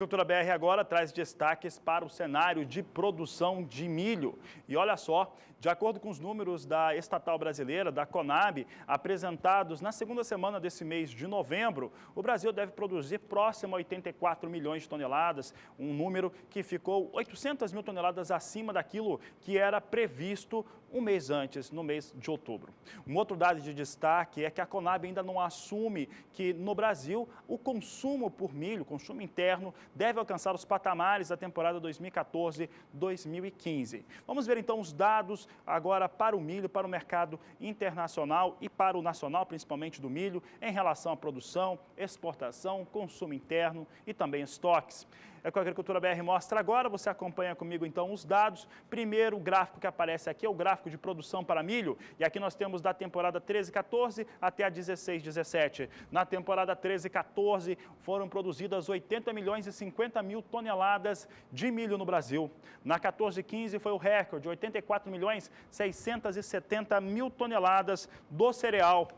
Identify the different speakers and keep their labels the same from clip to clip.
Speaker 1: A Agricultura BR agora traz destaques para o cenário de produção de milho. E olha só, de acordo com os números da estatal brasileira, da Conab, apresentados na segunda semana desse mês de novembro, o Brasil deve produzir próximo a 84 milhões de toneladas, um número que ficou 800 mil toneladas acima daquilo que era previsto um mês antes, no mês de outubro. Um outro dado de destaque é que a Conab ainda não assume que no Brasil o consumo por milho, consumo interno, deve alcançar os patamares da temporada 2014-2015. Vamos ver então os dados agora para o milho, para o mercado internacional e para o nacional, principalmente do milho, em relação à produção, exportação, consumo interno e também estoques. É o que a Agricultura BR mostra agora, você acompanha comigo então os dados. Primeiro, o gráfico que aparece aqui é o gráfico de produção para milho, e aqui nós temos da temporada 13-14 até a 16-17. Na temporada 13-14 foram produzidas 80 milhões e 50 mil toneladas de milho no Brasil. Na 14-15 foi o recorde, 84 milhões 670 mil toneladas do cereal.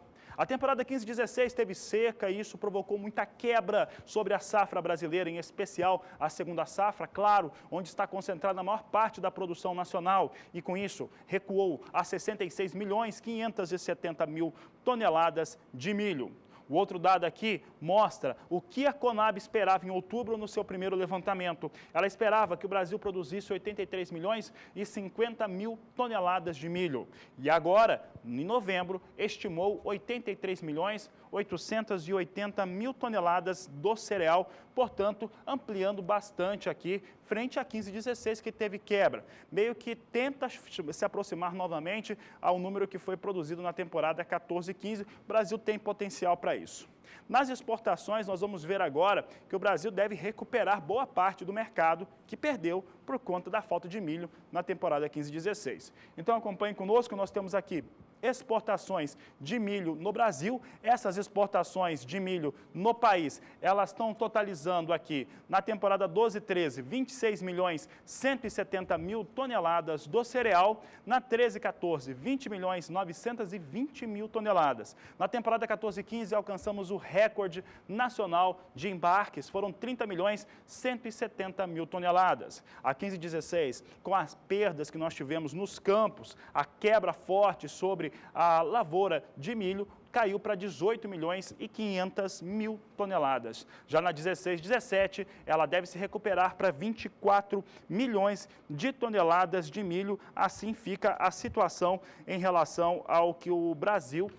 Speaker 1: A temporada 15-16 teve seca e isso provocou muita quebra sobre a safra brasileira, em especial a segunda safra, claro, onde está concentrada a maior parte da produção nacional. E com isso, recuou a 66 milhões 570 mil toneladas de milho. O outro dado aqui mostra o que a Conab esperava em outubro no seu primeiro levantamento. Ela esperava que o Brasil produzisse 83 milhões e 50 mil toneladas de milho. E agora, em novembro, estimou 83 milhões 880 mil toneladas do cereal, portanto, ampliando bastante aqui, frente a 15-16 que teve quebra. Meio que tenta se aproximar novamente ao número que foi produzido na temporada 14-15. O Brasil tem potencial para isso. Nas exportações, nós vamos ver agora que o Brasil deve recuperar boa parte do mercado que perdeu por conta da falta de milho na temporada 15-16. Então acompanhe conosco, nós temos aqui exportações de milho no Brasil. Essas exportações de milho no país, elas estão totalizando aqui, na temporada 12-13, 26 milhões 170 mil toneladas do cereal. Na 13-14, 20 milhões 920 mil toneladas. Na temporada 14-15, alcançamos o recorde nacional de embarques, foram 30 milhões 170 mil toneladas. A 15-16, com as perdas que nós tivemos nos campos, a quebra forte sobre a lavoura de milho, caiu para 18 milhões e 500 mil toneladas. Já na 16-17, ela deve se recuperar para 24 milhões de toneladas de milho. Assim fica a situação em relação ao que o Brasil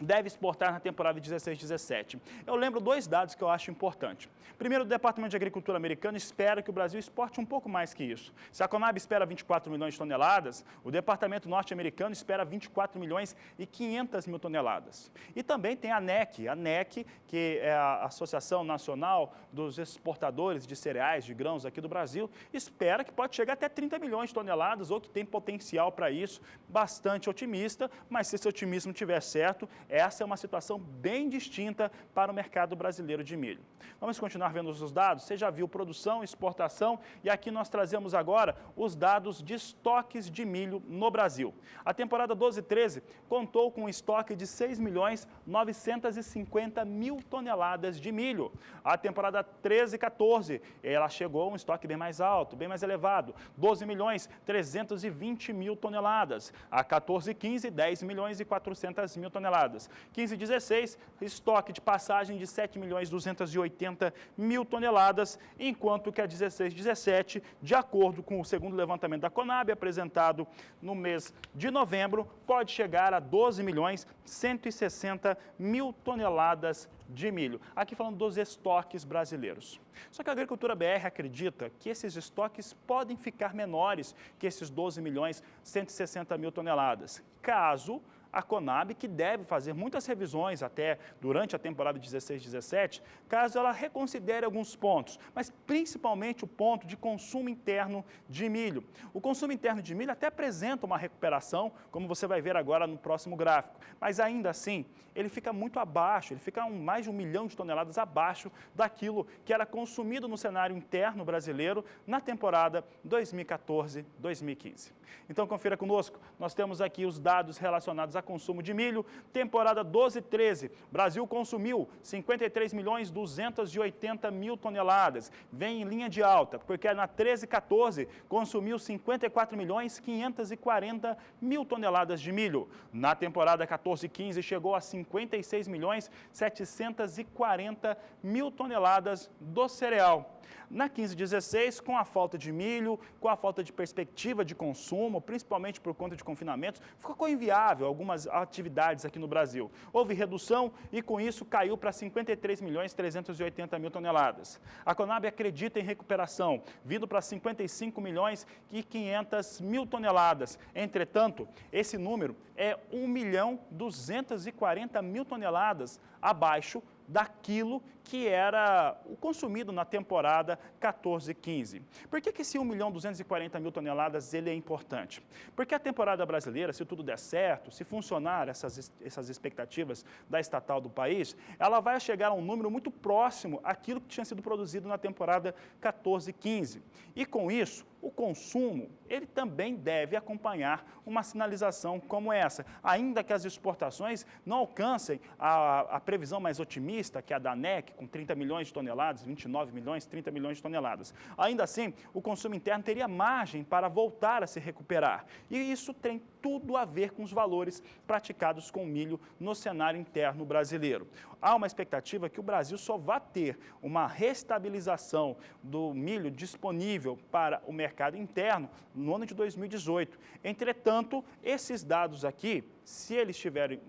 Speaker 1: deve exportar na temporada 16-17. Eu lembro dois dados que eu acho importantes. Primeiro, o Departamento de Agricultura americano espera que o Brasil exporte um pouco mais que isso. Se a Conab espera 24 milhões de toneladas, o Departamento norte-americano espera 24 milhões e 500 mil toneladas. E também tem a NEC, que é a Associação Nacional dos Exportadores de Cereais, de Grãos aqui do Brasil, espera que pode chegar até 30 milhões de toneladas, ou que tem potencial para isso, bastante otimista, mas se esse otimismo tiver certo, essa é uma situação bem distinta para o mercado brasileiro de milho. Vamos continuar vendo os dados. Você já viu produção, exportação, e aqui nós trazemos agora os dados de estoques de milho no Brasil. A temporada 12-13 contou com um estoque de 6 milhões 950 mil toneladas de milho. A temporada 13-14, ela chegou a um estoque bem mais alto, bem mais elevado, 12 milhões 320 mil toneladas. A 14-15, 10 milhões e 400 mil toneladas. 15-16, estoque de passagem de 7 milhões 280 mil toneladas, enquanto que a 16-17, de acordo com o segundo levantamento da Conab, apresentado no mês de novembro, pode chegar a 12 milhões 160 mil toneladas de milho. Aqui falando dos estoques brasileiros. Só que a Agricultura BR acredita que esses estoques podem ficar menores que esses 12 milhões 160 mil toneladas, caso a Conab, que deve fazer muitas revisões até durante a temporada 16-17, caso ela reconsidere alguns pontos, mas principalmente o ponto de consumo interno de milho. O consumo interno de milho até apresenta uma recuperação, como você vai ver agora no próximo gráfico, mas ainda assim ele fica muito abaixo, ele fica mais de 1 milhão de toneladas abaixo daquilo que era consumido no cenário interno brasileiro na temporada 2014-2015. Então confira conosco, nós temos aqui os dados relacionados à consumo de milho, temporada 12/13, Brasil consumiu 53.280.000 toneladas, vem em linha de alta, porque na 13/14 consumiu 54.540.000 toneladas de milho. Na temporada 14/15 chegou a 56.740.000 toneladas do cereal. Na 15/16, com a falta de milho, com a falta de perspectiva de consumo, principalmente por conta de confinamentos, ficou inviável algumas atividades aqui no Brasil. Houve redução e, com isso, caiu para 53.380.000 toneladas. A Conab acredita em recuperação, vindo para 55.500.000 toneladas. Entretanto, esse número é 1.240.000 toneladas abaixo daquilo que era o consumido na temporada 14/15. Por que esse 1.240.000 toneladas ele é importante? Porque a temporada brasileira, se tudo der certo, se funcionar essas expectativas da estatal do país, ela vai chegar a um número muito próximo àquilo que tinha sido produzido na temporada 14/15. E com isso, o consumo, ele também deve acompanhar uma sinalização como essa, ainda que as exportações não alcancem a previsão mais otimista, que é a da ANEC, com 30 milhões de toneladas, 29 milhões, 30 milhões de toneladas. Ainda assim, o consumo interno teria margem para voltar a se recuperar. E isso tem tudo a ver com os valores praticados com o milho no cenário interno brasileiro. Há uma expectativa que o Brasil só vai ter uma restabilização do milho disponível para o mercado interno no ano de 2018. Entretanto, esses dados aqui, se eles tiverem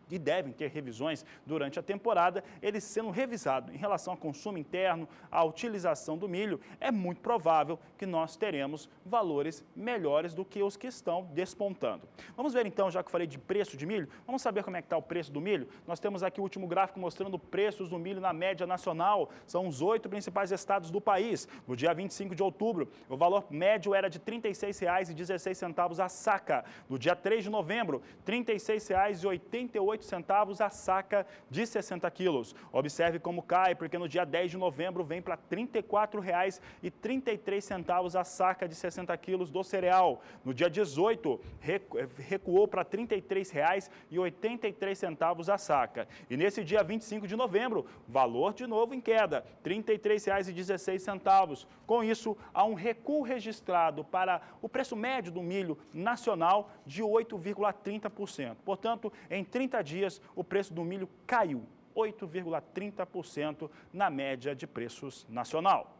Speaker 1: e devem ter revisões durante a temporada, eles sendo revisados em relação ao consumo interno, à utilização do milho, é muito provável que nós teremos valores melhores do que os que estão despontando. Vamos ver então, já que eu falei de preço de milho, vamos saber como é que está o preço do milho? Nós temos aqui o último gráfico mostrando preços do milho na média nacional, são os 8 principais estados do país. No dia 25 de outubro, o valor médio era de R$ 36,16 a saca. No dia 3 de novembro, R$ 36,88 a saca de 60 quilos. Observe como cai, porque no dia 10 de novembro vem para R$ 34,33 a saca de 60 quilos do cereal. No dia 18, recuou para R$ 33,83 a saca. E nesse dia 25 de novembro, valor de novo em queda, R$ 33,16. Com isso, há um recuo registrado para o preço médio do milho nacional de 8,30%. Portanto, em 30 dias, o preço do milho caiu 8,30% na média de preços nacional.